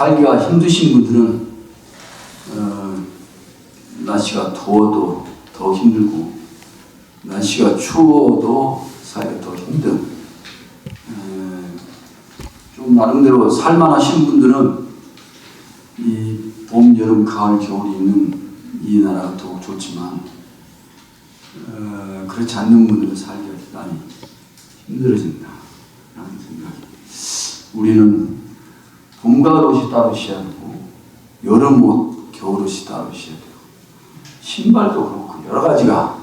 살기가 힘드신 분들은 날씨가 더워도 더 힘들고 날씨가 추워도 살기가 더 힘든 좀 나름대로 살만하신 분들은 이 봄, 여름, 가을, 겨울이 있는 이 나라가 더욱 좋지만 그렇지 않는 분들은 살기가 대단히 힘들어진다 라는 생각이. 우리는 봄, 가을 옷이 따로 있어야 되고 여름 옷, 겨울 옷이 따로 있어야 되고 신발도 그렇고 여러 가지가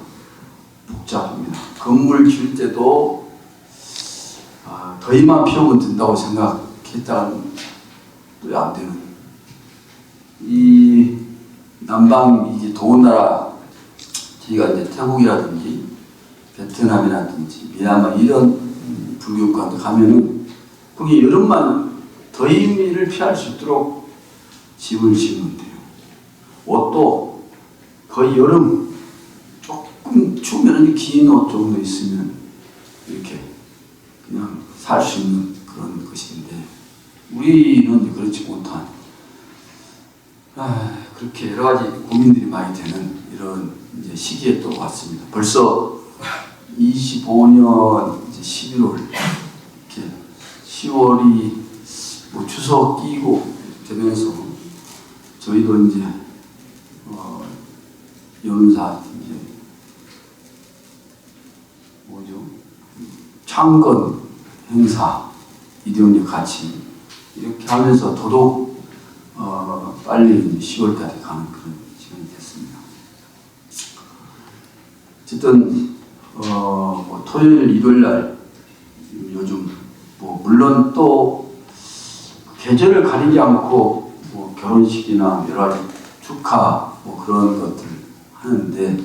복잡합니다. 건물 지을 때도 더위만 피우면 된다고 생각했다는 또 안 되는 이 남방 이제 더운 나라 저희가 이제 태국이라든지 베트남이라든지 미얀마 이런 불교국가들 가면은 거기 여름만 더위를 피할 수 있도록 집을 지으면 돼요. 옷도 거의 여름 조금 추우면 긴 옷 정도 있으면 이렇게 그냥 살 수 있는 그런 것인데 우리는 그렇지 못한 그렇게 여러 가지 고민들이 많이 되는 이런 이제 시기에 또 왔습니다. 벌써 25년 이제 11월 이렇게 10월이 뭐 추석 끼고 되면서 저희도 이제 연사 이제 뭐죠? 창건 행사 이대원님 같이 이렇게 하면서 더더욱 빨리 10월까지 가는 그런 시간이 됐습니다. 어쨌든 뭐 토요일, 일요일 날 요즘 뭐 물론 또 계절을 가리지 않고 뭐 결혼식이나 여러 가지 축하 뭐 그런 것들 하는데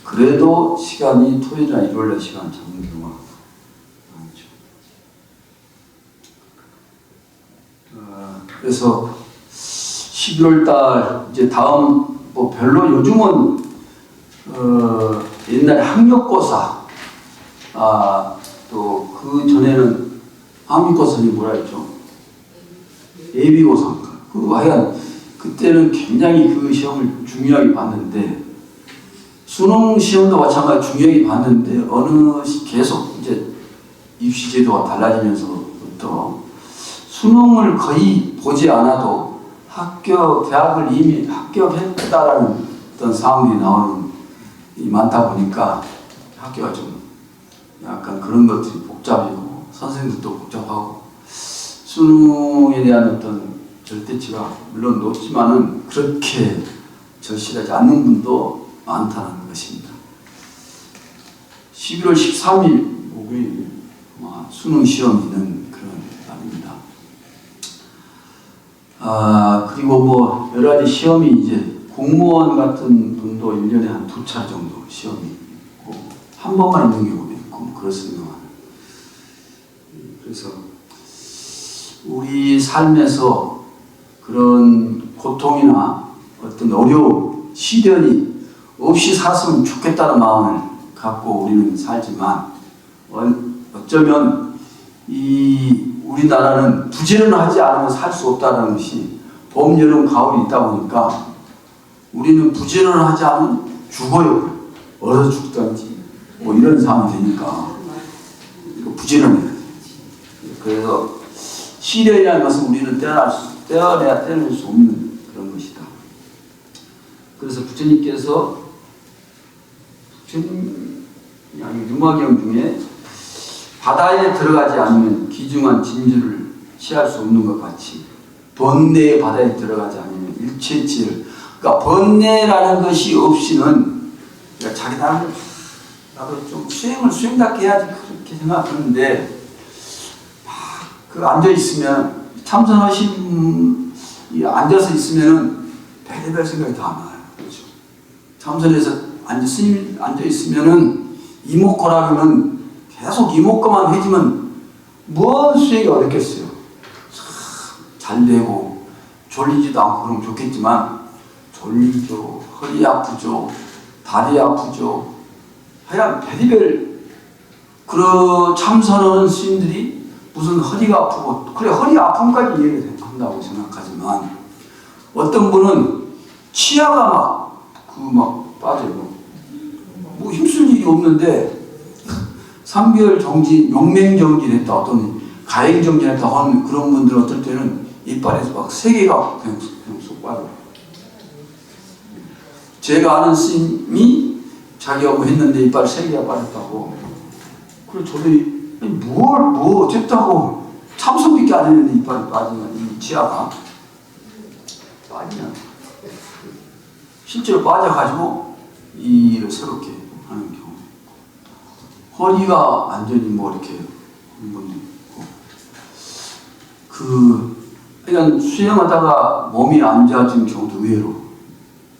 그래도 시간이 토요일이나 일요일 날 시간 잡는 경우가 많죠. 그래서 11월 달 이제 다음 뭐 별로 요즘은 옛날에 학력고사 또 그 전에는 학력고사니 뭐라 했죠? 예비고사인가? 하여간 그때는 굉장히 그 시험을 중요하게 봤는데 수능 시험도 마찬가지 중요하게 봤는데 계속 이제 입시 제도가 달라지면서부터 수능을 거의 보지 않아도 대학을 이미 합격했다라는 어떤 상황이 나오는 많다 보니까 학교가 좀 약간 그런 것들이 복잡이고 선생님들도 복잡하고 수능에 대한 어떤 절대치가 물론 높지만은 그렇게 절실하지 않는 분도 많다는 것입니다. 11월 13일 목요일 수능 시험이 있는 그런 날입니다. 그리고 뭐 여러 가지 시험이 이제 공무원 같은 분도 1년에 한 2차례 정도 시험이 있고 한 번만 있는 경우도 있고 그렇습니다. 그래서 우리 삶에서 그런 고통이나 어떤 어려움, 시련이 없이 살았으면 좋겠다는 마음을 갖고 우리는 살지만 어쩌면 우리나라는 부지런하지 않으면 살 수 없다는 것이 봄, 여름, 가을이 있다 보니까 우리는 부지런하지 않으면 죽어요. 얼어 죽든지 뭐 이런 상황이 되니까 부지런해요. 그래서 시련이라는 것은 우리는 떼어낼 수 없는 그런 것이다. 그래서 부처님께서 융화경 중에 바다에 들어가지 않으면 귀중한 진주를 취할 수 없는 것 같이 번뇌의 바다에 들어가지 않으면 일체치를 그러니까 번뇌라는 것이 없이는 그러니까 자기 나도 좀 수행답게 해야지 그렇게 생각하는데 그 앉아있으면 참선하신 앉아서 있으면은 별의별 생각이 다 나요. 그렇죠? 참선에서 스님 앉아있으면은 이목구라면 계속 이목구만 해지면 뭔 수행이 어렵겠어요. 잘 되고 졸리지도 않고 그러면 좋겠지만 졸리죠, 허리 아프죠, 다리 아프죠. 하여간 별의별 그런 참선하는 스님들이 무슨 허리가 아프고 그래 허리 아픔까지 이해가 된다. 한다고 생각하지만 어떤 분은 치아가 막 빠져요. 뭐 힘쓸 일이 없는데 3개월 정지, 용맹정진했다, 어떤 가행정진했다 하는 그런 분들 어떨 때는 이빨에서 막 3개가 그냥 쏙 빠져요. 제가 아는 스님이 자기가 뭐 했는데 이빨 3개가 빠졌다고. 그래서 저도 뭐 어쨌다고 참선밖에 안 했는데 이빨이 빠지면 이 치아가 빠지냐. 실제로 빠져가지고 이를 새롭게 하는 경우. 허리가 완전히 뭐 이렇게 하는 분도 있고. 그냥 수행하다가 몸이 안 좋아진 경우도 의외로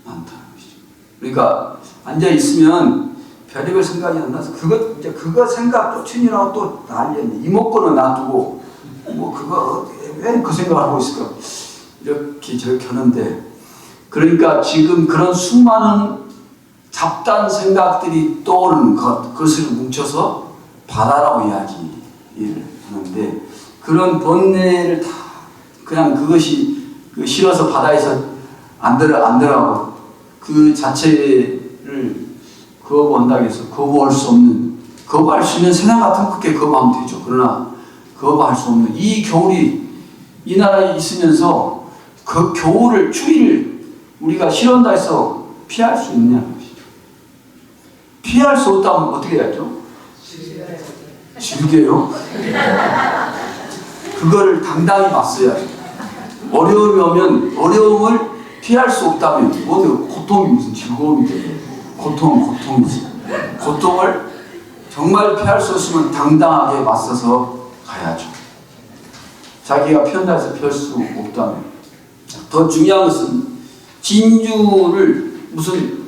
많다는 것이죠. 그러니까 앉아있으면 별의별 생각이 안 나서 그거 생각 쫓으느라고 또 난리였네. 이목구는 놔두고 뭐 그거 왜 그 생각을 하고 있을까 이렇게 저렇게 하는데, 그러니까 지금 그런 수많은 잡다한 생각들이 떠오르는 그것을 뭉쳐서 바다라고 이야기를 하는데, 그런 번뇌를 다 그냥 그것이 싫어서 바다에서 안 들어가고 그 자체를 거부한다고 해서 거부할 수 있는 세상 같은 그렇게 거부하면 되죠. 그러나 거부할 수 없는 이 겨울이 이 나라에 있으면서 그 겨울을, 추위를 우리가 싫어한다 해서 피할 수 있냐는 것이죠. 피할 수 없다면 어떻게 해야죠? 즐겨요. 그거를 당당히 맞서야죠. 어려움이 오면 어려움을 피할 수 없다면 고통이 무슨 즐거움이 돼요. 고통이지. 고통을 정말 피할 수 없으면 당당하게 맞서서 가야죠. 자기가 피한다 해서 피할 수 없다면. 더 중요한 것은 진주를 무슨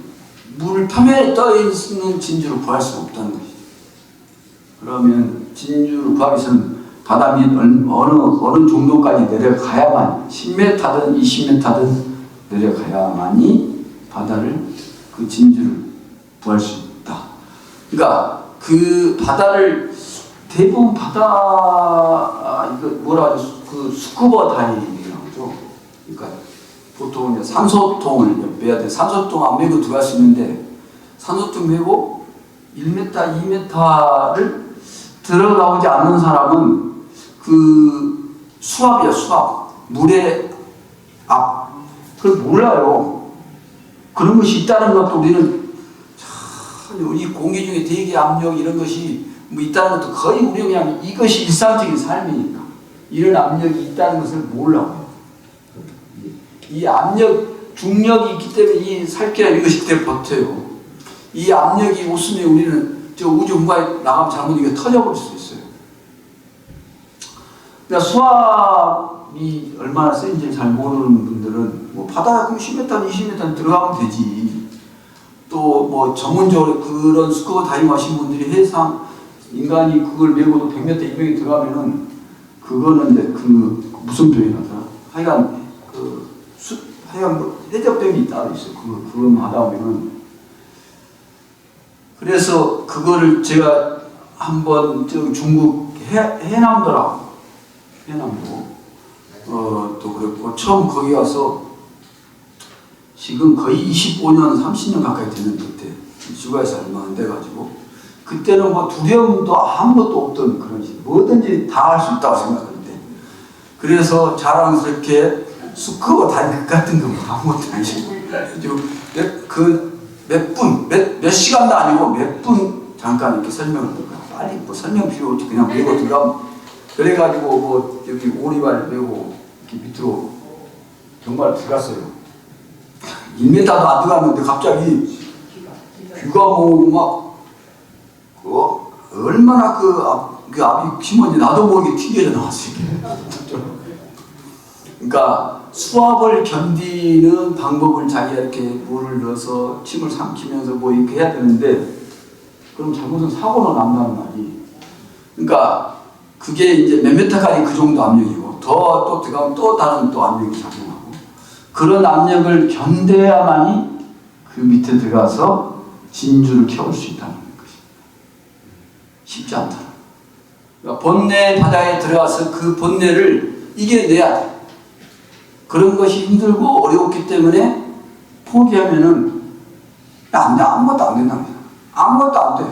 물 표면에 떠 있는 진주를 구할 수 없다는 것이죠. 그러면 진주를 구하기 위해서는 바다 밑 어느 정도까지 내려가야만, 10m든 20m든 내려가야만이 그 진주를 구할 수 있다. 그러니까 그 바다를 대부분 이거 뭐라 하죠? 그 스쿠버 다이빙이라고 하죠. 그러니까 보통 이제 산소통을 매야 돼. 산소통 안 메고 들어갈 수 있는데, 산소통 메고 1m, 2m를 들어가오지 않는 사람은 그 수압이야, 수압. 물의 압. 그걸 몰라요. 그런 것이 있다는 것도 우리는 이 공기 중에 대기 압력 이런 것이 뭐 있다는 것도 거의 우리 그냥 이것이 일상적인 삶이니까 이런 압력이 있다는 것을 몰라요. 이 압력, 중력이 있기 때문에 이 살기란 이것이 그때 버텨요. 이 압력이 없으면 우리는 저 우주 공간에 나가면 잘못 이게 터져버릴 수 있어요. 그러니까 수압이 얼마나 센지 잘 모르는 분들은 뭐 바다에 10m, 20m 들어가면 되지. 또 뭐 전문적으로 그런 스쿠버 다이빙 하신 분들이 해상 인간이 그걸 메고도 100m, 200m 들어가면은 그거는 이제 무슨 병이 나더라. 하여간 해적병이 따로 있어요. 그거 하다 보면은. 그래서 그거를 제가 한번 중국 해남도라고, 해남도 또 그랬고, 처음 거기 가서 지금 거의 25년, 30년 가까이 됐는데, 그때 휴가에서 얼마 안 돼가지고, 그때는 뭐 두려움도 아무것도 없던 그런 식, 뭐든지 다 할 수 있다고 생각하는데, 그래서 자랑스럽게 스쿠버 다이빙 같은 거 아무것도 아니고, 몇 시간도 아니고 몇 분 잠깐 이렇게 설명을 할까. 빨리 뭐 설명 필요 없이 그냥 메고 들어가면, 그래가지고 뭐 여기 오리발 메고 이렇게 밑으로 정말 들어갔어요. 1m도 안 들어갔는데 갑자기 비가 오고 막 얼마나 그 압이 심한지 나도 모르게 튕겨져 나왔어요. 그러니까 수압을 견디는 방법을 자기가 이렇게 물을 넣어서 침을 삼키면서 뭐 이렇게 해야 되는데, 그럼 잘못은 사고는 난다는 말이. 그러니까 그게 이제 몇 미터까지 그 정도 압력이고, 또 들어가면 또 다른 또 압력이 작용하고, 그런 압력을 견뎌야만이 그 밑에 들어가서 진주를 켜올 수 있다는 것입니다. 쉽지 않다. 그러니까 번뇌 바다에 들어가서 그 번뇌를 이겨내야 돼. 그런 것이 힘들고 어려웠기 때문에 포기하면은 안 돼. 아무것도 안 된답니다. 아무것도 안 돼.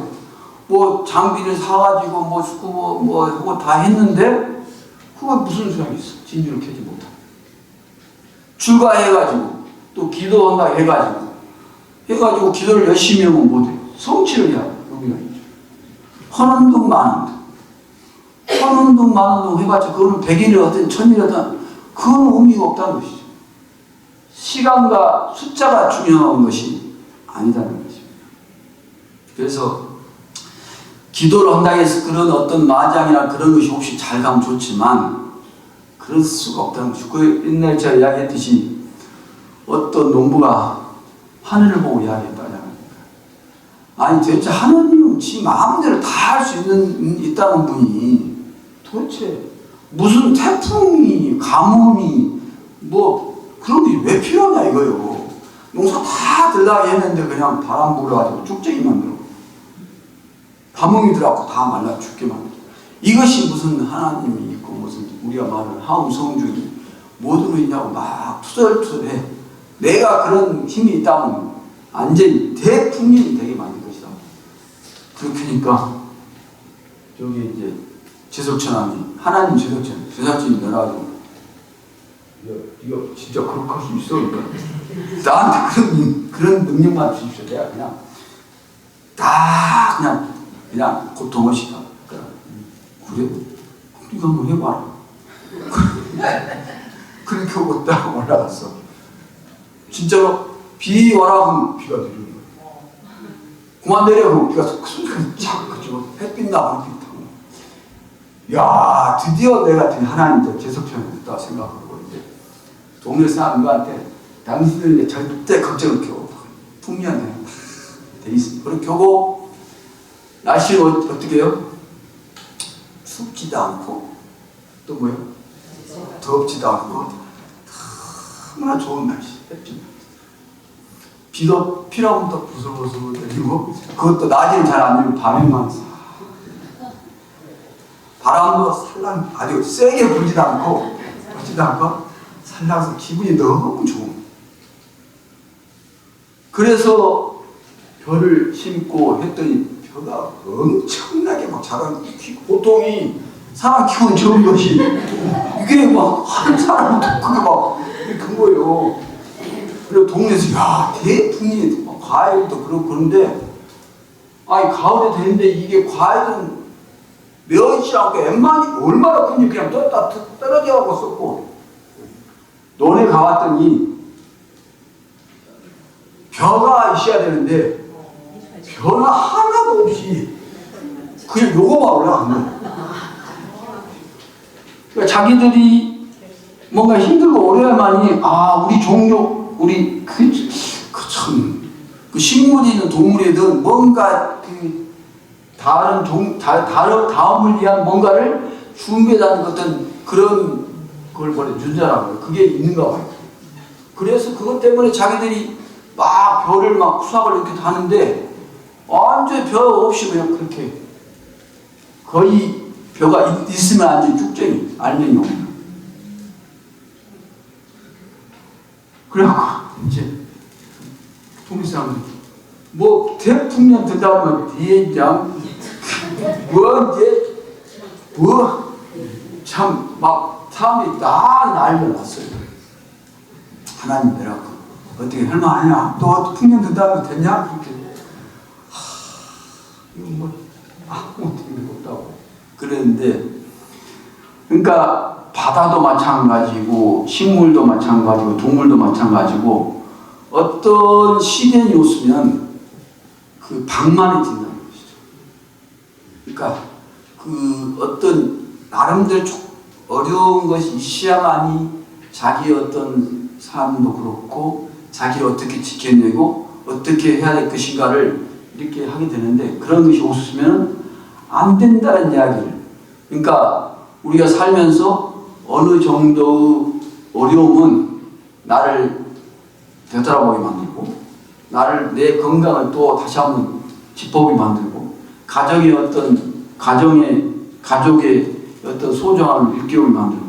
뭐 장비를 사가지고 뭐 축구 뭐 하고 다 했는데 그거 무슨 소용이 있어. 진주를 켜지 못하고. 출가해가지고 또 기도한다 해가지고 기도를 열심히 하면 못해요. 성취를 해야 돼. 여기가 있죠. 허는 둥 마는 둥. 허는 둥 마는 둥 해봤자 그거는 100일이든 1000일이든 그건 의미가 없다는 것이죠. 시간과 숫자가 중요한 것이 아니다는 것입니다. 그래서 기도를 한다고 해서 그런 어떤 마장이나 그런 것이 혹시 잘 가면 좋지만 그럴 수가 없다는 것이죠. 그 옛날 제가 이야기했듯이 어떤 농부가 하늘을 보고 이야기했다잖아요. 아니 도대체 하나님은 지 마음대로 다 할 수 있다는 분이 도대체 무슨 태풍이 가뭄이 뭐 그런 게 왜 필요하냐 이거요. 농사 다 들라고 했는데 그냥 바람 불어가지고 쭉쟁이 만들어. 가뭄이 들어가고 다 말라 죽게 만들어. 이것이 무슨 하나님이 있고 무슨 우리가 말하는 하음성중이 뭐로 있냐고 막 투덜투덜해. 내가 그런 힘이 있다면 완전히 대풍림이 되게 만들 것이다. 그러니까 저기 이제 제석천왕이 하나님 제석천이 내려가지고 이거 진짜 그렇게 할 수 있어? 그러니까 나한테 그런 능력만 주십시오. 내가 그냥 다 그냥 고통 없이 다. 그래? 이거 한번 해봐라. 그렇게 하고 딱 올라갔어. 진짜로 비 와라 하면 비가 내리는 거야. 그만 내려 하면 비가 순간 착 그치고 햇빛 나고 햇빛 타고. 야 드디어 내가 하나님 제석천이 됐다 생각하고 이제 동네 사람들한테 당신들은 이제 절대 걱정을 켜고 풍미한데 돼 있어. 그렇게 하고 날씨는 어떻게 해요? 춥지도 않고 또 뭐요? 덥지도 않고 너무나 좋은 날씨. 비도 피라면 또 부슬부슬 내리고 그것도 낮에는 잘 안 내리고 밤에만 바람도 살랑 아주 세게 불지도 않고 살랑서 기분이 너무 좋은. 그래서 벼를 심고 했더니 벼가 엄청나게 막 자란. 보통이 사람 키우는 좋은 것이 이게 막 한 사람이 크게 막 이렇게 큰 거예요. 그리고 동네에서 야 대풍이 과일도 그렇고 그런데 아니 가을에 되는데 이게 과일은 멸치 않고 웬만히 얼마나 큰지 그냥 떨어져 가고 썼고 논에 가봤더니 벼가 있어야 되는데 벼가 하나도 없이 그냥 요거만 올라간 거예요. 그러니까 자기들이 뭔가 힘들고 어려야만이 우리 종족 우리 그 식물이든 동물이든 뭔가 다음을 위한 뭔가를 준비하는 어떤 그런 걸 준자라고요. 그게 있는가 봐요. 그래서 그것 때문에 자기들이 막 벼를 막 수확을 이렇게 하는데 완전 벼 없이 그냥 그렇게 거의 벼가 있으면 완전 쭉쟁이 알맹이 없는. 그래갖고 이제 동네 사람들이 뭐 대풍년 된다고 하면 대장 참 막 사람들이 다 난리가 났어요. 하나님 내라고 어떻게 할만하냐? 또 풍년 된다고 하면 됐냐? 그렇게 이거 뭐 아무것도 없다고 그랬는데 그러니까 바다도 마찬가지고 식물도 마찬가지고 동물도 마찬가지고 어떤 시대에 오시면 그 방만이 된다는 것이죠. 그러니까 그 어떤 나름대로 어려운 것이 있어야만이 자기 어떤 삶도 그렇고 자기를 어떻게 지켜내고 어떻게 해야 될 것인가를 이렇게 하게 되는데 그런 것이 없으면 안 된다는 이야기를. 그러니까 우리가 살면서 어느 정도의 어려움은 나를 되돌아보게 만들고 나를 내 건강을 또 다시 한번 짚어보게 만들고 가정의 어떤 가족의 어떤 소중함을 일깨우게 만들고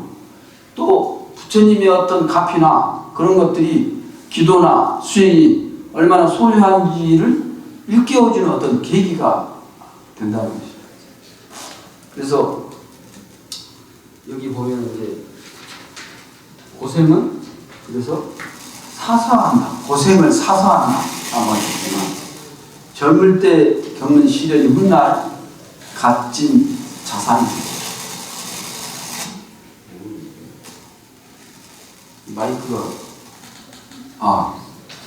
또 부처님의 어떤 가피나 그런 것들이 기도나 수행이 얼마나 소중한지를 일깨워주는 어떤 계기가 된다는 것이죠. 그래서 여기 보면 이제 고생은 그래서 사사한다. 고생을 사사한다. 아마 젊을 때 겪는 시련이 훗날 값진 자산입니다. 마이크가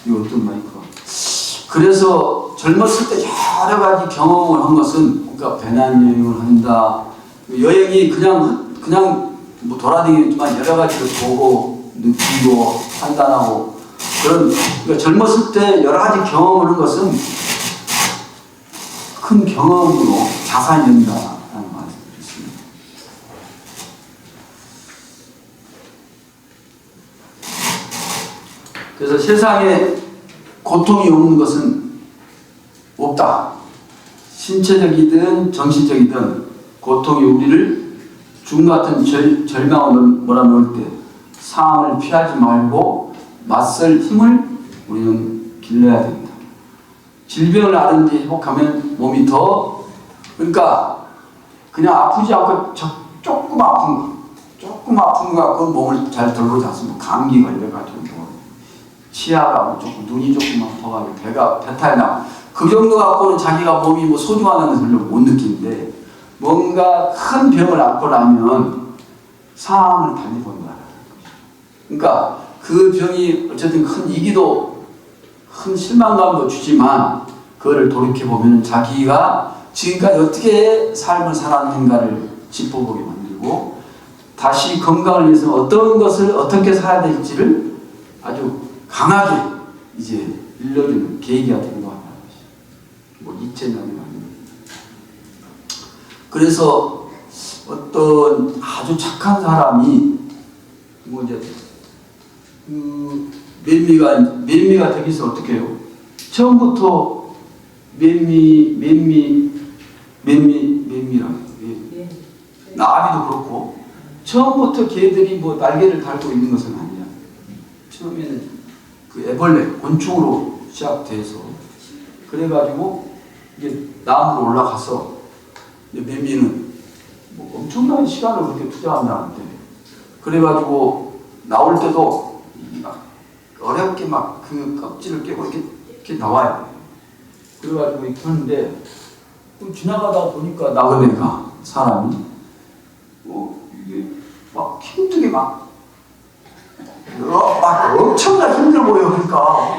이 어떤 마이크가 그래서 젊었을 때 여러 가지 경험을 한 것은 그러니까 배낭여행을 한다. 여행이 그냥 뭐 돌아다니지만 여러 가지를 보고 느끼고 판단하고 그런 그러니까 젊었을 때 여러 가지 경험을 한 것은 큰 경험으로 자산이 된다라는 말을 드렸습니다. 그래서 세상에 고통이 없는 것은 없다. 신체적이든 정신적이든 고통이 우리를 죽음 같은 절망을 몰아넣을 때 상황을 피하지 말고 맞설 힘을 우리는 길러야 됩니다. 질병을 앓은 뒤 회복하면 몸이 더 그러니까 그냥 아프지 않고 조금 아픈 거 갖고 몸을 잘 돌보지 않습니다. 감기 걸려가지고 치아가 조금 눈이 조금 아파가지고 배탈이 나고 그 정도 갖고는 자기가 몸이 뭐 소중하다는 것을 별로 못 느끼는데 뭔가 큰 병을 앓고 나면 상황을 달리 본다. 그러니까 그 병이 어쨌든 큰 이기도 큰 실망감도 주지만 그거를 돌이켜보면 자기가 지금까지 어떻게 삶을 살았는가를 짚어보게 만들고 다시 건강을 위해서 어떤 것을 어떻게 살아야 될지를 아주 강하게 이제 일러주는 계기가 되는 것 같다는 것이 뭐 이체념이 아닙니다. 그래서 어떤 아주 착한 사람이 뭐 이제 매미가 되기 위해서 어떻게 해요? 처음부터 매미랑 나비도 그렇고 처음부터 개들이 뭐 날개를 달고 있는 것은 아니야. 처음에는 그 애벌레, 곤충으로 시작돼서 그래가지고 이게 나무로 올라가서 매미는 뭐 엄청난 시간을 그렇게 투자한다는데 그래가지고 나올 때도 막 어렵게 막 그 껍질을 깨고 이렇게 나와요. 그래가지고 이렇게 하는데 지나가다 보니까 나그네가 사람이 이게 막 힘들게 막 엄청나게 힘들어 보여. 그러니까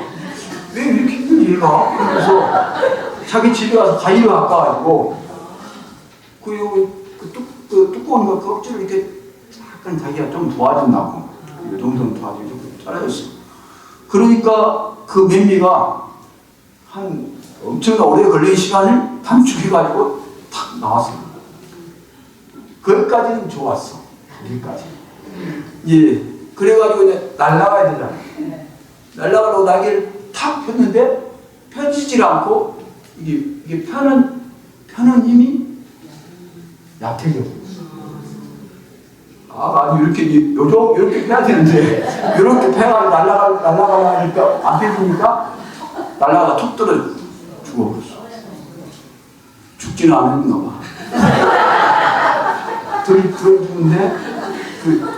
왜 이렇게 힘들지 얘가? 그래서 자기 집에 가서 가위를 갖가가지고 그 두꺼운 거 껍질을 이렇게 약간 자기가 좀 도와준다고 이 정도는 도와주고 좀 잘라줬어. 그러니까 그 매미가 한 엄청나 오래 걸리는 시간을 단축해가지고 탁 나왔습니다. 거기까지는 좋았어. 거기까지. 예. 그래가지고 이제 날아가야 되잖아. 날아가려고 날개를 탁 폈는데 펴지질 않고 이게 펴는 힘이 약해져. 아니 이렇게 펴야 되는데 이렇게 펴가지고 날아가니까 안 펴지니까 날아가 툭 떨어져 죽어버렸어. 죽지는 않았나 봐. 들어주는데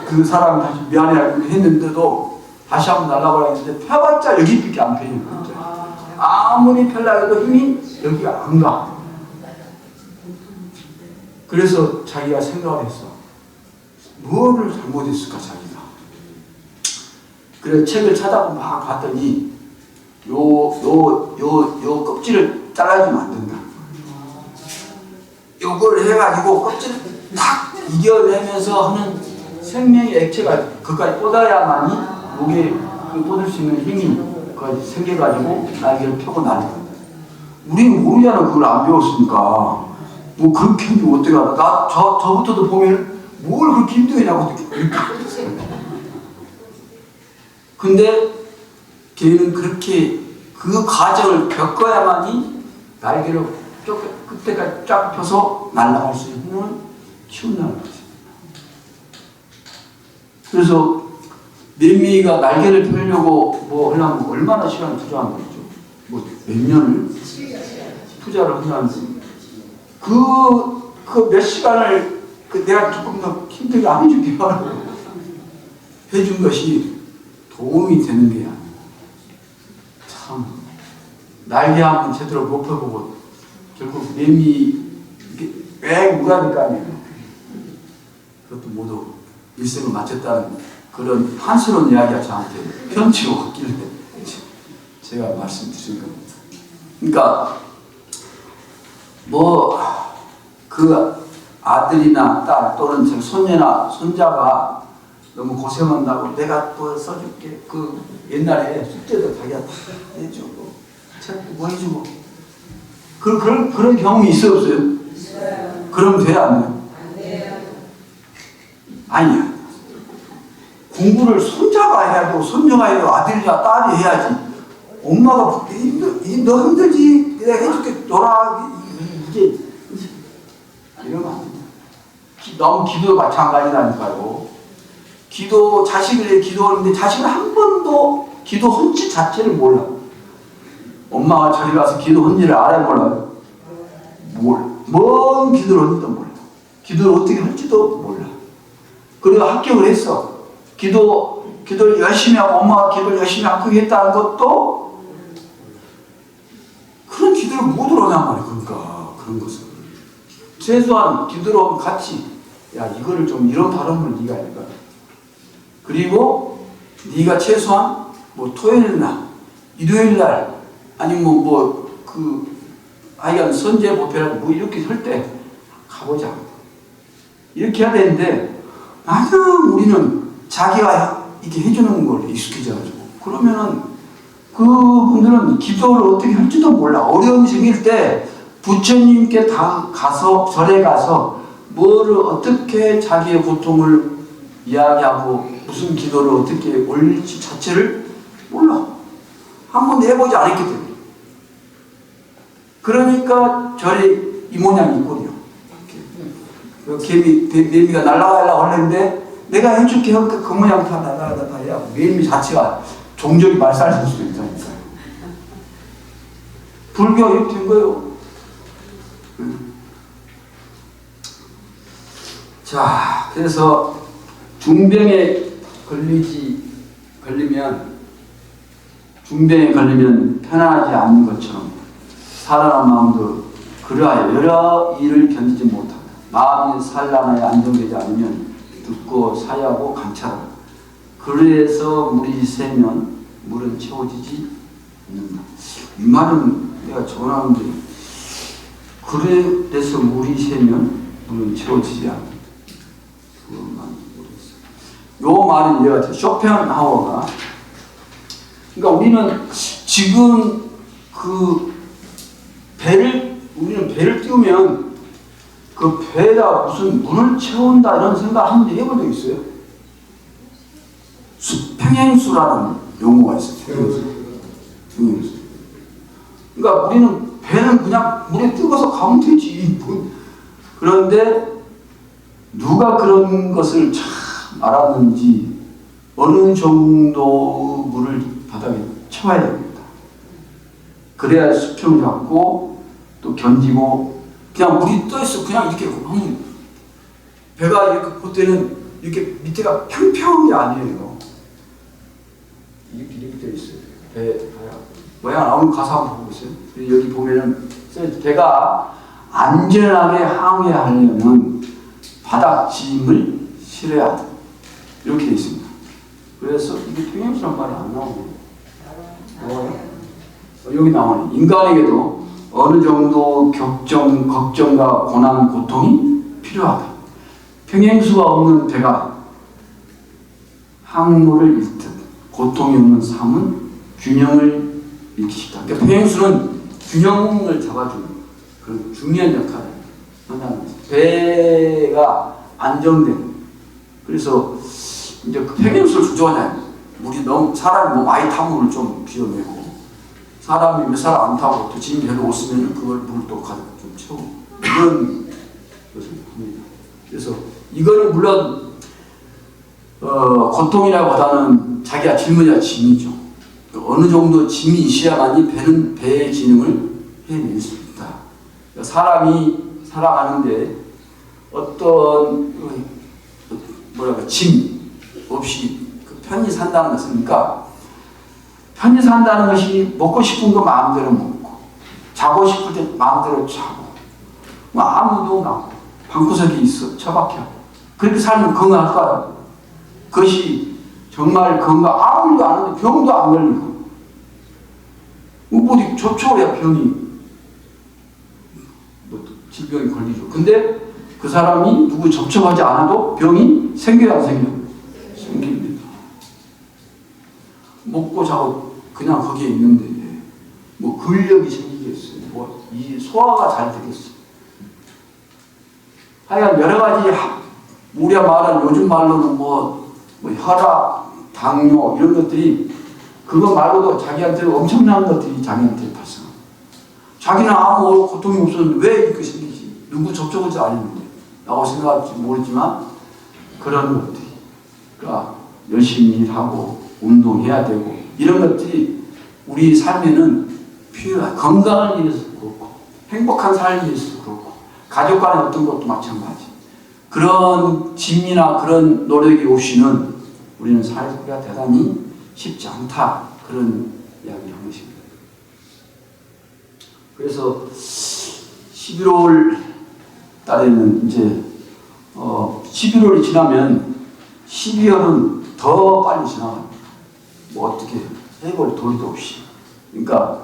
그 사람이 다시 미안해하고 했는데도 다시 한번 날아가라 했는데 펴봤자 여기밖에 안 펴지는 거죠. 아무리 펴려 해도 힘이 여기가 안 가. 그래서 자기가 생각을 했어. 뭐를 잘못했을까 자기가. 그래서 책을 찾아보고 막 봤더니 요 껍질을 잘라주면 안 된다. 요걸 해가지고 껍질을 탁 이겨내면서 하는 생명의 액체가 그까지 뻗어야만이 목에 뻗을 수 있는 힘이 그까지 생겨가지고 날개를 펴고 날아간다. 우리는 모르잖아. 그걸 안 배웠으니까. 뭐 그렇게 하면 어떻게 하나. 저부터도 보면 뭘 그렇게 힘들냐고 근데 걔는 그렇게 그 과정을 겪어야만이 날개를 끝에까지 쫙 펴서 날아갈 수 있는 키운다는 거지. 그래서 매미가 날개를 펴려고 뭐 하려면 얼마나 시간을 투자하는 거죠? 뭐 몇 년을 투자를 한다는지 그 몇 시간을 내가 조금 더 힘들게 안 해줄게 하라고 해준 것이 도움이 되는 게 아니에요. 참 날개 한번 제대로 못 펴보고 결국 매미 왜 물어야 거 아니에요. 그것도 모두 일생을 마쳤다는 그런 한스러운 이야기가 저한테 편치고 왔길래 제가 말씀드린 겁니다. 그러니까 뭐 그 아들이나 딸 또는 손녀나 손자가 너무 고생한다고 내가 또 써줄게. 그 옛날에 숙제도 자기가 다 해주고 책도 뭐 해주고 그런 경험이 있어요 없어요? 그럼 돼야 안 돼요? 아니야. 공부를 손자가 해야 되고 손녀가 해야 되고 아들이나 딸이 해야지. 엄마가 너 힘들지? 내가 해줄게. 놀아. 이게 이러면 안 됩니다. 너무 기도도 마찬가지라니까요. 기도 자식을 위해 기도하는데 자식은 한 번도 기도 헌지 자체를 몰라. 엄마가 저리 가서 기도 헌지를 알아야 몰라요. 뭔 기도를 헌지도 몰라. 기도를 어떻게 할지도 몰라. 그리고 합격을 했어. 기도를 열심히 하고 엄마가 기도를 열심히 합격했다는 것도 그런 기도를 못 들어오냔 말이야. 그러니까 그런 것을 최소한 기도로 같이 야 이거를 좀 이런 발음을 네가 해봐. 그리고 네가 최소한 뭐 토요일날 일요일날 아니면 하여간 선제 법회라고 뭐 이렇게 할 때 가보자. 이렇게 해야 되는데 맞아 우리는 자기가 이렇게 해주는 걸 익숙해져가지고 그러면은 그분들은 기도를 어떻게 할지도 몰라. 어려움이 생길 때 부처님께 다 가서 절에 가서 뭐를 어떻게 자기의 고통을 이야기하고 무슨 기도를 어떻게 올릴지 자체를 몰라. 한번 해보지 않았기 때문에. 그러니까 절에 이 모양이 있거든요. 매미가 날아가려고 하는데 내가 해줄게 하니까 그 모양 다 날아가다 해야 매미 자체가 종족이 말살될 수도 있다니까요. 불교가 이렇게 된 거예요. 자, 그래서 중병에 걸리면 편안하지 않은 것처럼 살아난 마음도 그러하여 여러 일을 견디지 못한다. 마음이 산란하여 안정되지 않으면 듣고 사야하고 감찰하라. 그래서 물이 새면 물은 채워지지 않는다. 이 말은 내가 전하는데 그래서 물이 새면 물은 채워지지 않는다. 그것만 모르겠어요. 요 말은 얘가 쇼펜하우어가 그러니까 우리는 지금 우리는 배를 띄우면 그 배에다 무슨 물을 채운다 이런 생각 한 번 해본 적 있어요? 평행수라는 용어가 있어요. 평행수. 그러니까 우리는 배는 그냥 물에 뜨거서 가면 되지. 그런데 누가 그런 것을 참 알았는지 어느 정도 물을 바닥에 채워야 됩니다. 그래야 수평을 잡고 또 견디고 그냥 물이 떠있어 그냥 이렇게 하면 배가 이렇게 볼 때는 이렇게 밑에가 평평한 게 아니에요. 이렇게 되어 있어요. 배가 모양 나오는 가사 한번 보고 있어요. 여기 보면은 배가 안전하게 항해하려면 바닥짐을 실어야 한다. 이렇게 되어 있습니다. 그래서 이게 평행수란 말이 안 나오네요. 나와요? 여기 나오네. 인간에게도 어느 정도 걱정과 고난, 고통이 필요하다. 평행수가 없는 배가 항로를 잃듯 고통이 없는 삶은 균형을 잃기 쉽다. 그러니까 평행수는 균형을 잡아주는 그런 중요한 역할을 한다는 거죠. 배가 안정되는. 그래서 이제 그 평행수를 조정하냐. 우리 너무 사람이 너무 많이 타면 물을 좀 비워내고 사람이 몇 사람 안 타고 또 짐이 별로 없으면 그걸 물을 또 가지고 좀 채우고 이런 것을 합니다. 그래서 이거는 물론 고통이라보다는 자기가 짊어져야 짐이죠. 어느 정도 짐이 있어야만이 배는 배의 기능을 해낼 수 있다. 사람이 살아가는데 어떤 짐 없이 편히 산다는 것이니까, 편히 산다는 것이 먹고 싶은 거 마음대로 먹고 자고 싶을 때 마음대로 자고 아무도 나고 방구석에 있어 처박혀 그렇게 살면 건강할까요? 그것이 정말 건강, 아무 일도 안 하는데 병도 안 걸리고 어디 접촉해야 병이 질병이 걸리죠. 근데 그 사람이 누구 접촉하지 않아도 병이 생겨야 안 생겨요? 생깁니다. 먹고 자고 그냥 거기에 있는데 뭐 근력이 생기겠어요? 뭐 이 소화가 잘 되겠어요? 하여간 여러 가지 우리가 말하는 요즘 말로는 뭐 혈압, 당뇨 이런 것들이 그거 말고도 자기한테 엄청난 것들이 자기한테 발생합니다. 자기는 아무 고통이 없었는데 왜 이렇게 생기지? 누구 접촉하지 않았는데 라고 생각할지 모르지만 그런 것들이, 그러니까 열심히 일하고 운동해야 되고 이런 것들이 우리 삶에는 필요한, 건강을 위해서 그렇고 행복한 삶을 위해서 그렇고 가족 간의 어떤 것도 마찬가지. 그런 짐이나 그런 노력이 없이는 우리는 살기가 대단히 쉽지 않다. 그런 이야기를 한 것입니다. 그래서 11월 달에는 이제 11월이 지나면 12월은 더 빨리 지나갑니다. 뭐 어떻게 해볼 도리도 없이. 그러니까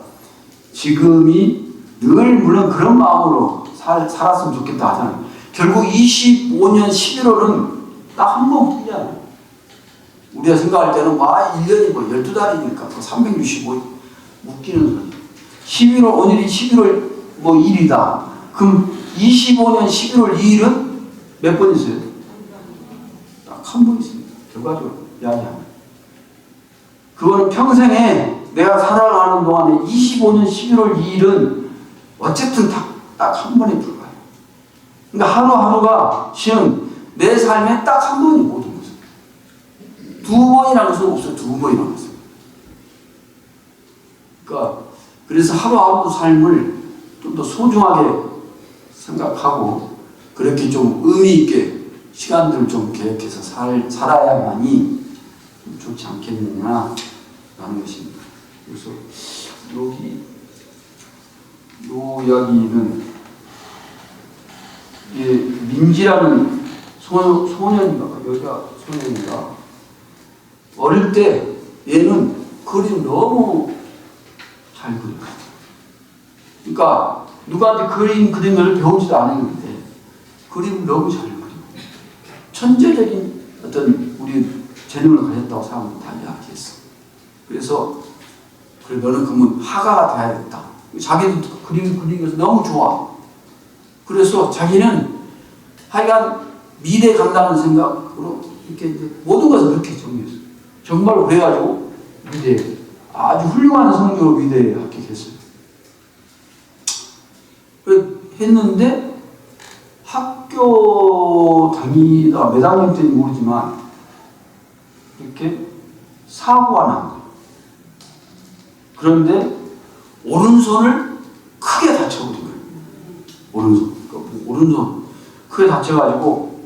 지금이 늘 물론 그런 마음으로 살았으면 좋겠다 하잖아요. 결국 25년 11월은 딱 한 번 뿐이잖아요. 우리가 생각할 때는 1년이 12달이니까 365일 웃기는 소리. 11월, 오늘이 11월 1일이다. 그럼 25년 11월 2일은 몇 번 있어요? 딱 한 번 있습니다. 결과적으로 이야기하면. 그거는 평생에 내가 살아가는 동안에 25년 11월 2일은 어쨌든 딱 한 번에 불과해요. 그러니까 하루하루가 쉬운 내 삶에 딱 한 번이 모든 것은. 두 번이라는 것은 없어요. 두 번이라는 것은. 그러니까 그래서 하루하루 삶을 좀 더 소중하게 생각하고 그렇게 좀 의미 있게 시간들을 좀 계획해서 살아야만이 좋지 않겠느냐라는 것입니다. 그래서 여기 요 이야기는 민지라는 소년인가 여자 소년인가 어릴 때 얘는 그림 너무 잘 그려요. 그러니까 누구한테 그리는 걸 배우지도 않았는데 그림을 너무 잘 그리고 천재적인 어떤 우리 재능을 가졌다고 사람들이 다 이야기했어. 그래서 그래 너는 그러면 화가가 돼야겠다. 자기도 그림 그리는 것이 너무 좋아. 그래서 자기는 하여간 미래 간다는 생각으로 이렇게 모든 것을 그렇게 정리했어요. 정말로 그래가지고 미래 아주 훌륭한 성적으로 미대에 합격했어요. 했는데 학교 다니다 몇 학년 때인지 모르지만 이렇게 사고가 난 거예요. 그런데 오른손을 크게 다쳐버린 거예요. 오른손 크게 다쳐가지고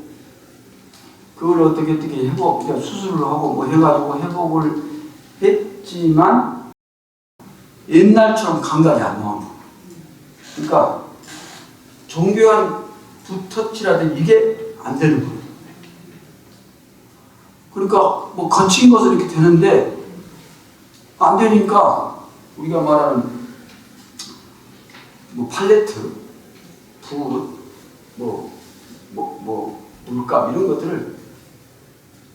그걸 어떻게 회복, 그러니까 수술을 하고 뭐 해가지고 회복을 했지만 옛날처럼 감각이 안 나옵니다. 그러니까 정교한 붓터치라든지 이게 안 되는 거예요. 그러니까 뭐 거친 것은 이렇게 되는데 안 되니까 우리가 말하는 뭐 팔레트, 붓, 물감 이런 것들을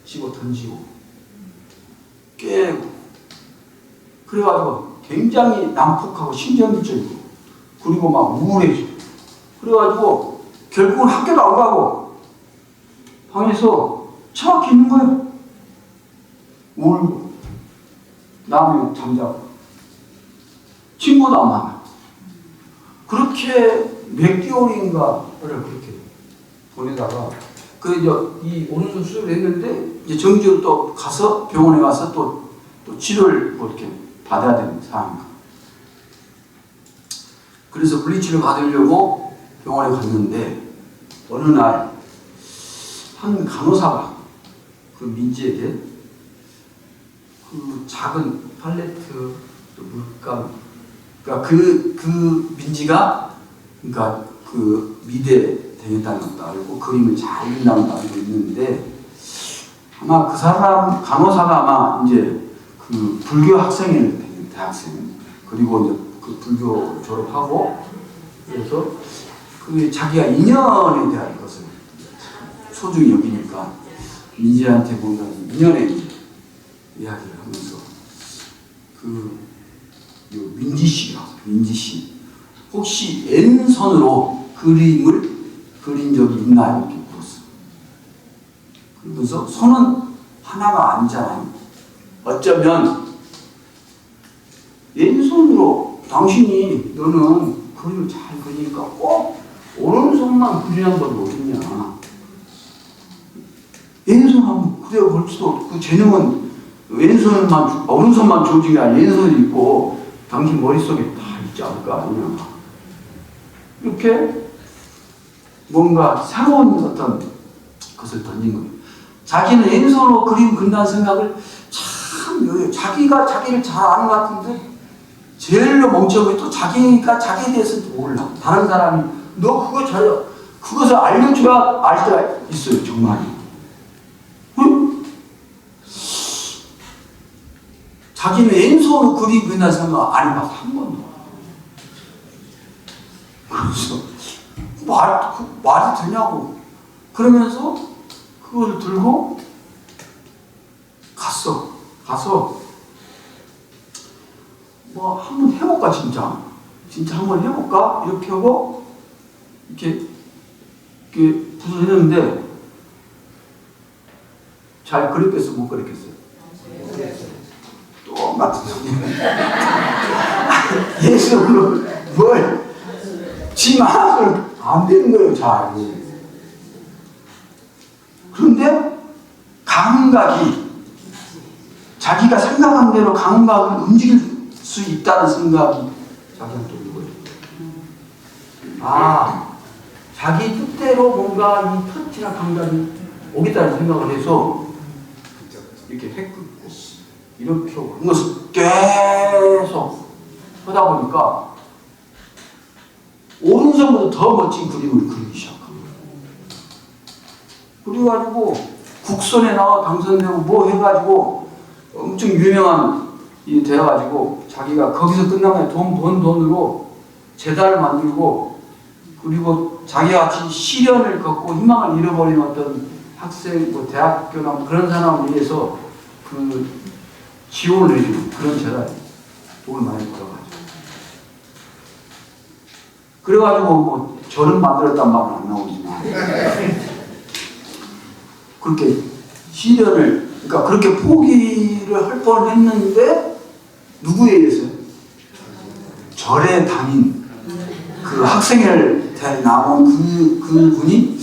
집어 던지고 깨고 그래가지고 굉장히 난폭하고 신경질적이고 그리고 막 우울해지고 그래가지고 결국은 학교도 안 가고 방에서 처박혀 있는 거예요. 울고 나무에 잠자고 친구도 안 만나고 그렇게 몇 개월인가를 그렇게 보내다가 이 오른손 수술을 했는데 이제 정지로 또 가서 병원에 가서 또 치료를 뭐 이렇게 받아야 되는 상황입니다. 그래서 물리치료 받으려고 병원에 갔는데 어느 날 한 간호사가 그 민지에게 그 작은 팔레트 물감, 그러니까 그 민지가 그러니까 그 미대 다녔다는 것도 알고 그림을 잘 그린다는 것도 알고 있는데 아마 그 사람 간호사가 아마 이제 그 불교 학생이었을 텐데 대학생, 그리고 이제 그 불교 졸업하고 그래서 그 자기가 인연에 대한 것을 소중히 여기니까 민지한테 뭔가 인연의 이야기를 하면서 민지 씨 혹시 왼손으로 그림을 그린 적이 있나요? 이렇게 물었어요. 그러면서 손은 하나가 아니잖아요. 어쩌면 왼손으로 당신이 너는 그림을 잘 그리니까 꼭 오른손만 그리는 건 어딨냐. 왼손 하면 그려볼 수도 그 재능은 오른손만 조직이 아니라 왼손이 있고 당신 머릿속에 다 있지 않을까 아니냐. 이렇게 뭔가 새로운 어떤 것을 던진 거예요. 자기는 왼손으로 그림 그린다는 생각을 참 자기가 자기를 잘 아는 것 같은데 제일로 멍청하고 또 자기가 자기에 대해서도 몰라. 다른 사람이 너 그거 잘해. 그것을 알려줘야 알 때가 있어요. 정말. 응? 자기는 왼손으로 그림 그린다는 생각 안 해봐서 한 번도. 그래서 말이 되냐고. 그러면서 그거를 들고 가서 뭐 한번 해볼까 진짜 한번 해볼까 이렇게 하고 이렇게 붓을 했는데 잘 그렸겠어 못 그렸겠어요? 또 같은 소리. 예술로 뭘 지 마음을 안 되는 거예요. 잘. 그런데 감각이 자기가 생각한 대로 감각을 움직일 수 있다는 생각이 자기한테 오는 거예요. 아, 자기 뜻대로 뭔가 이 터치나 감각이 오겠다는 생각을 해서 이렇게 획긋고 이렇게 하고 그런 것을 계속 하다 보니까 오른손보다 더 멋진 그림을 그리기 시작한 거예요. 그래가지고 국선에 나와 당선되고 뭐 해가지고 엄청 유명한 이 돼가지고 자기가 거기서 끝나면 돈으로 재단을 만들고 그리고 자기가 같이 시련을 겪고 희망을 잃어버린 어떤 학생, 뭐 대학교나 뭐 그런 사람을 위해서 그 지원을 해주는 그런 재단이 돈을 많이 벌어가지고 그래가지고 뭐 저는 만들었단 말은 안 나오지만 그렇게 시련을 그러니까 그렇게 포기를 할 뻔했는데 누구에 의해서요? 절에 다닌 그 학생회를 나온 그 분이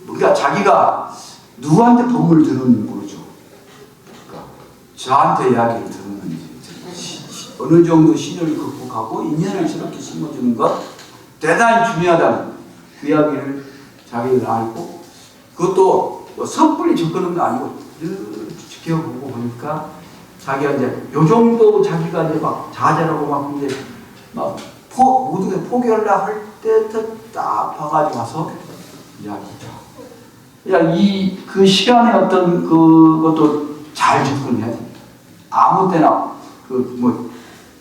그러니까 자기가 누구한테 법문을 들었는지 모르죠. 그러니까 저한테 이야기를 들었는지 어느 정도 시련을 극복하고 인연을 저렇게 심어주는 것 대단히 중요하다는 그 이야기를 자기가 알고 그것도 뭐 섣불리 접근한 게 아니고 늘 지켜보고 보니까 자기가 이제 요 정도 자기가 이제 막 좌절하고 막 이제 막 모든 게 포기하려 할 때부터 딱 봐가지고 와서 이야기죠. 그냥 그 시간에 어떤 그것도 잘 접근해야 됩니다. 아무 때나 뭐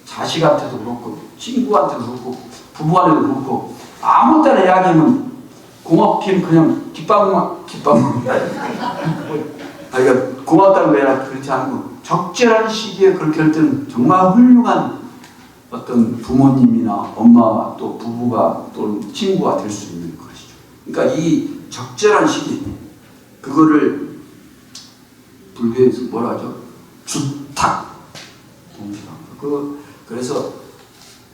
자식한테도 그렇고 친구한테도 그렇고 부부한테도 그렇고 아무 때나 이야기하면 고맙긴 그냥 기빵만 그러니까 고맙다는 게 아니라 그렇지 않고 적절한 시기에 그렇게 할 때는 정말 훌륭한 어떤 부모님이나 엄마와 또 부부가 또는 친구가 될 수 있는 것이죠. 그러니까 이 적절한 시기 그거를 불교에서 뭐라 하죠? 주탁 그래서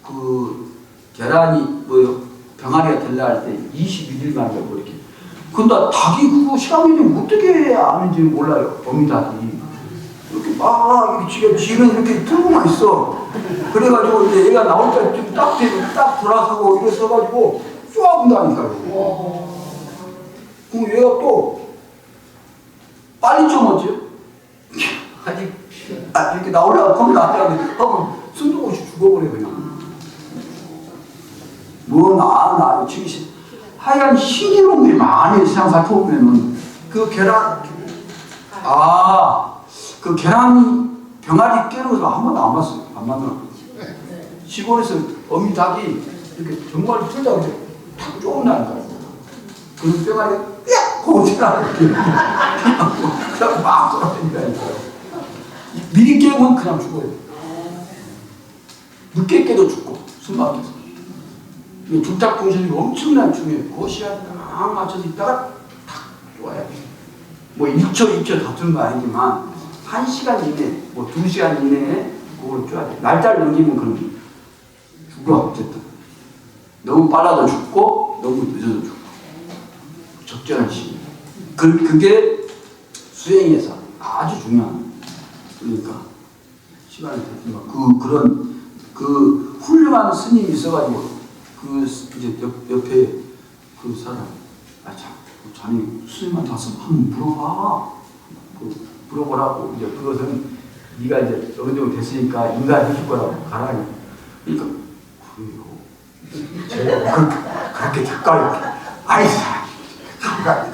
그 계란이 뭐요 병아리가 될라 할 때 21일 만에 뭐 이렇게 근데 닭이 그거 실험이 어떻게 아는지 몰라요. 어미닭이. 이렇게 막, 이렇게 쥐는 이렇게 들고만 있어. 그래가지고 이제 얘가 나올 때 딱 돌아서고 일어서가지고 쏘아본다니까요. 그럼 얘가 또 빨리 좀 오죠. 아직 이렇게 나오려고 겁니다. 하고 숨도 없이 죽어버려 그냥. 나 지금 하여간 신기록이 많이 세상 살펴보면은 그 계란 그 계란 병아리 깨는 거 한 번도 안 봤어요. 안 만들었어요. 시골에서 어미 닭이 이렇게 정말 틀다 그래 탁 쪼은다니까요. 그 병아리 야! 고지라 이렇게 그냥 막 돌아다닌다니까요. 미리 깨면 그냥 죽어요. 늦게 깨도 죽고 숨 막혀서. 중탁 분실이 엄청난 중요해요. 그 시간에 딱 맞춰서 있다가 탁 좋아요. 뭐 1초, 2초 다투는 거 아니지만 1시간 이내, 뭐 2시간 이내에 그걸 줘야 돼. 날짜를 넘기면 그럼 죽어 어쨌든. 너무 빨라도 죽고 너무 늦어도 죽고. 적절한 시기. 그게 수행에서 아주 중요한. 그러니까 시간이 됐지만 그런 훌륭한 스님이 있어가지고. 이제 옆에 그 사람, 자네 스님한테 가서 한번 물어봐. 물어보라고. 이제 그것은 네가 이제 어느 정도 됐으니까 인간 해줄 거라고 가라니. 그러니까, 그래요. 제가 그렇게 가까이, 아이, 가까이.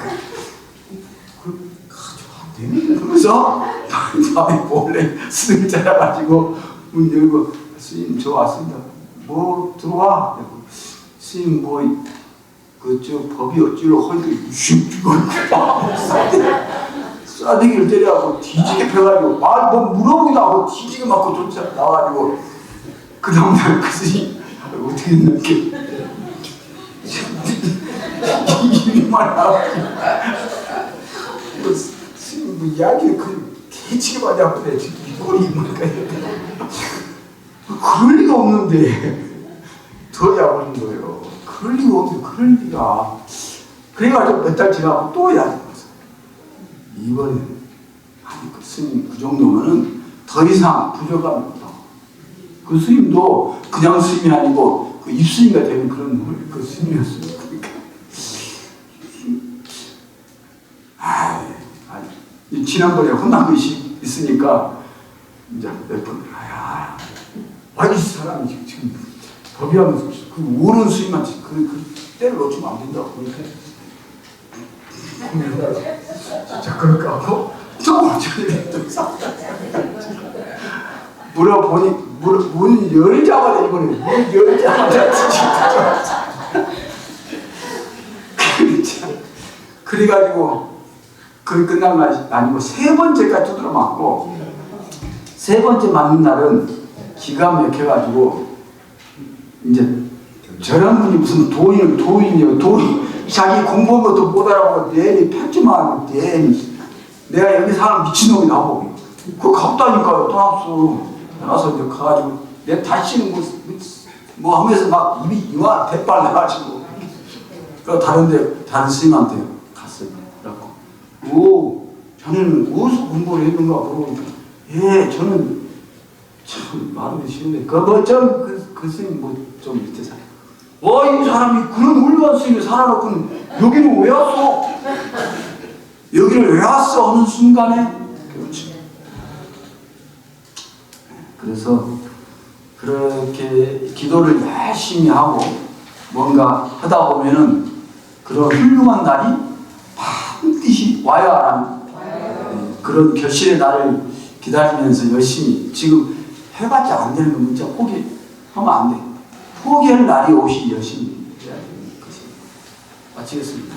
가지고 안 되네. 그러면서, 밤에 몰래 스님 찾아가지고 문 열고, 스님 저 왔습니다. 뭐 들어와. 스님 법이 어찌로 허리를 슉 죽어 싸대기를 때려갖고 뒤지게 펴가지고 뭐 물어보기도 하고 뒤지게 맞고 쫓아 나와가지고 그 다음날 그 스님 어떻게 이렇게 이말 나와가지고 스님 뭐 이야기를 개치게 많이 하는데 지금 이 꼴이 이만까 그럴 리가 없는데 더 야오는 거예요. 그럴 리가 없는데 그럴 리가. 그래가지고 몇 달 지나고 또 야는 거예요. 이번에는 아니 그 스님 그 정도면은 더 이상 부족함이 없다. 그 스님도 그냥 스님이 아니고 그 입스님이 되는 그런 그 스님이었어요. 그러니까 지난번에 혼난 것이 있으니까 이제 몇 번 이 사람이 지금 법이하면서 그 오른 스님한테 그 때를 놓치면 안 된다고 그러니까 진짜 그럴까 하고 또 물어보니 문 열자마자 이번에 문 열자마자 그래가지고 그 끝난 날 아니고 세 번째까지 두드려 맞고 세 번째 맞는 날은 기가 막혀가지고 이제 저런 분이 무슨 도인이요 자기 공부한 것도 못 알아보고 내니 편지만 내니 내가 여기 사람 미친놈이 나오고 그거 갔다니까요. 떠나서 이제 가가지고 내 다시는 뭐 하면서 막 입이 이만 대빨 나가지고 그 다른 스님한테 갔어요. 그래갖고 자네는 어디서 공부를 했는가 물어보니까 저는 참 말하기 싫은데 그 스님 좀 밑에 살아요. 이 사람이 그런 훌륭한 스님이 살아놓고는 여기는 왜 왔어? 여기를 왜 왔어? 하는 순간에 그렇지. 그래서 그렇게 기도를 열심히 하고 뭔가 하다 보면은 그런 훌륭한 날이 반드시 와야 하는 그런 결실의 날을 기다리면서 열심히 지금 해봤자 안 되는 건 진짜 포기하면 안 돼. 포기할 날이 오시 열심히 해야 되는 것입니다. 마치겠습니다.